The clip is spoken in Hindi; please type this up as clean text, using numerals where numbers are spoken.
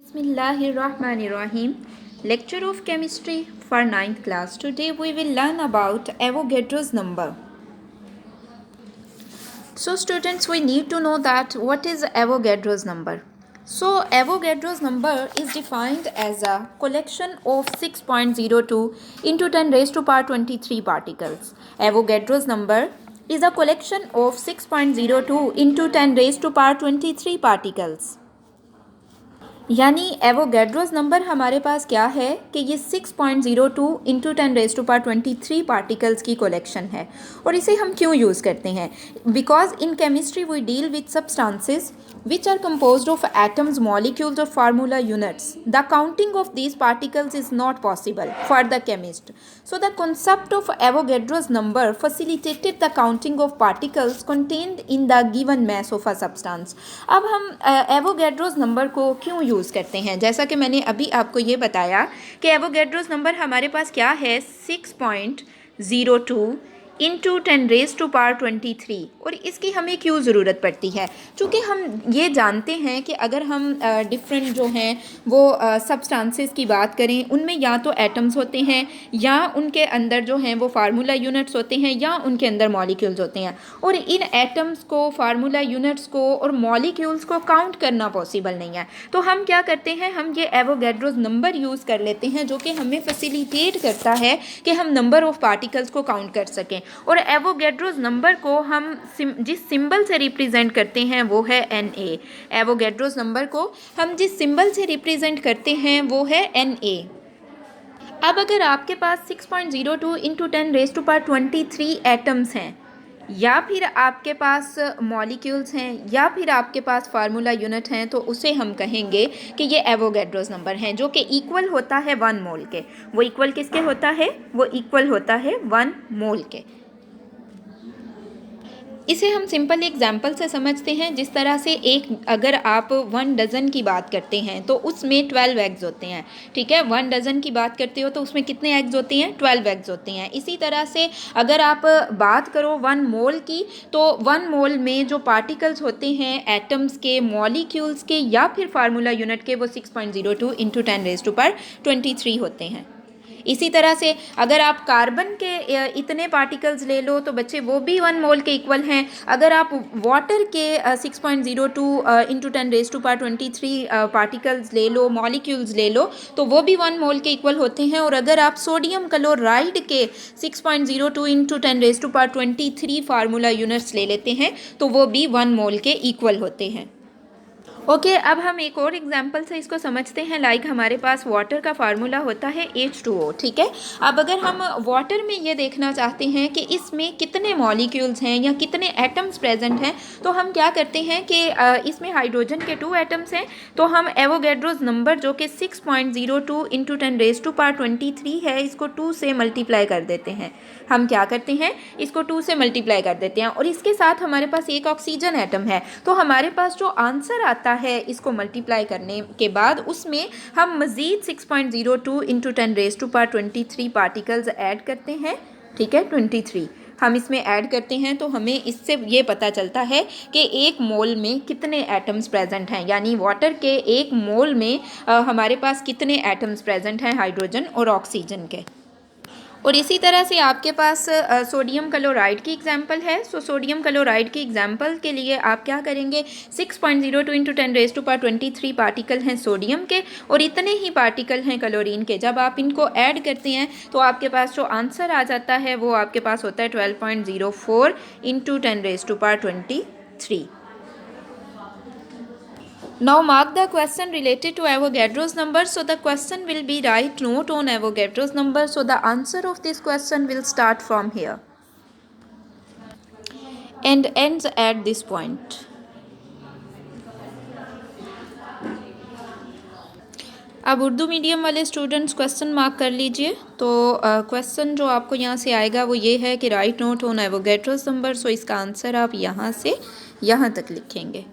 Bismillahirrahmanirrahim. Lecture of Chemistry for 9th class. Today we will learn about Avogadro's number. So students, we need to know that what is Avogadro's number. So Avogadro's number is defined as a collection of 6.02 into 10 raised to power 23 particles. Avogadro's number is a collection of 6.02 into 10 raised to power 23 particles. यानी एवोगैड्रोस नंबर हमारे पास क्या है कि ये 6.02 into 10 raise to power 23 particles की कलेक्शन है। और इसे हम क्यों यूज़ करते हैं? Because in chemistry we deal with substances which are composed of atoms, molecules or formula units. The counting of these particles is not possible for the chemist. So the concept of Avogadro's number facilitated the counting of particles contained in the given mass of a substance. अब हम Avogadro's number को क्यों यूज़ करते हैं? जैसा कि मैंने अभी आपको ये बताया कि Avogadro's number हमारे पास क्या है 6.02 इंटू 10 रेज टू पावर 23। और इसकी हमें क्यों ज़रूरत पड़ती है? क्योंकि हम ये जानते हैं कि अगर हम डिफरेंट जो हैं वो सब्सटेंसेस की बात करें, उनमें या तो एटम्स होते हैं या उनके अंदर जो हैं वो फार्मूला यूनिट्स होते हैं या उनके अंदर मॉलिक्यूल्स होते हैं। और इन एटम्स को, फार्मूला यूनिट्स को और मॉलिक्यूल्स को काउंट करना पॉसिबल नहीं है। तो हम क्या करते हैं, हम ये एवोगैड्रोस नंबर यूज़ कर लेते हैं जो कि हमें फैसिलिटेट करता है कि हम नंबर ऑफ़ पार्टिकल्स को काउंट कर सकें। और एवोगैड्रोस नंबर को हम जिस सिंबल से रिप्रेजेंट करते हैं वो है Na। एवोगैड्रोस नंबर को हम जिस सिंबल से रिप्रेजेंट करते हैं वो है Na। अब अगर आपके पास 6.02 into 10 raise to power 23 atoms हैं, या फिर आपके पास मॉलिक्यूल्स हैं, या फिर आपके पास फार्मूला यूनिट हैं, तो उसे हम कहेंगे कि ये एवोगैड्रोस नंबर हैं जो कि इक्वल होता है 1 मोल के। वो इक्वल किसके होता है? वो इक्वल होता है 1 मोल के। इसे हम सिंपल एग्जाम्पल से समझते हैं। जिस तरह से अगर आप 1 डज़न की बात करते हैं तो उसमें 12 एग्स होते हैं, ठीक है। 1 डज़न की बात करते हो तो उसमें कितने एग्स होते हैं? 12 एग्स होते हैं। इसी तरह से अगर आप बात करो 1 मोल की, तो 1 मोल में जो पार्टिकल्स होते हैं एटम्स के, मॉलिक्यूल्स के या फिर फार्मूला यूनिट के, वो 6.02 इंटू 10 रेज टू पावर 23 होते हैं। इसी तरह से अगर आप कार्बन के इतने पार्टिकल्स ले लो तो बच्चे वो भी 1 मोल के इक्वल हैं। अगर आप वाटर के 6.02 into 10 raise to power 23 particles ले लो, मॉलिक्यूल्स ले लो, तो वो भी 1 मोल के इक्वल होते हैं। और अगर आप सोडियम क्लोराइड के 6.02 into 10 raise to power 23 formula units ले लेते हैं तो वो भी 1 मोल के इक्वल होते हैं। ओके, अब हम एक और एग्जांपल से इसको समझते हैं। लाइक हमारे पास वाटर का फार्मूला होता है H2O, ठीक है। अब अगर हम वाटर में ये देखना चाहते हैं कि इसमें कितने मॉलिक्यूल्स हैं या कितने एटम्स प्रेजेंट हैं, तो हम क्या करते हैं कि इसमें हाइड्रोजन के 2 एटम्स हैं, तो हम एवोगैड्रोस नंबर जो कि 6.02 इंटू 10 रेज टू पावर 23 है, इसको 2 से मल्टीप्लाई कर देते हैं। हम क्या करते हैं, इसको 2 से मल्टीप्लाई कर देते हैं। और इसके साथ हमारे पास एक ऑक्सीजन एटम है, तो हमारे पास जो आंसर आता है इसको मल्टीप्लाई करने के बाद उसमें हम मज़ीद 6.02 into 10 raise to power 23 particles add करते हैं, ठीक है। 23 हम इसमें ऐड करते हैं तो हमें इससे ये पता चलता है कि 1 मोल में कितने एटम्स प्रेजेंट हैं। यानी वाटर के 1 मोल में हमारे पास कितने एटम्स प्रेजेंट हैं हाइड्रोजन और ऑक्सीजन के। और इसी तरह से आपके पास सोडियम क्लोराइड की एग्जांपल है। सो सोडियम क्लोराइड की एग्जांपल के लिए आप क्या करेंगे, 6.02 into 10 raise to power 23 particle हैं सोडियम के और इतने ही पार्टिकल हैं क्लोरीन के। जब आप इनको ऐड करते हैं तो आपके पास जो आंसर आ जाता है वो आपके पास होता है 12.04 into 10 raise to power 23। Now mark the question related to Avogadro's number. So the question will be write note on Avogadro's number. So the answer of this question will start from here and ends at this point. अब उर्दू मीडियम वाले स्टूडेंट्स क्वेश्चन मार्क कर लीजिए। तो क्वेश्चन जो आपको यहाँ से आएगा वो ये है कि write note on Avogadro's number. So इसका आंसर आप यहाँ से यहाँ तक लिखेंगे।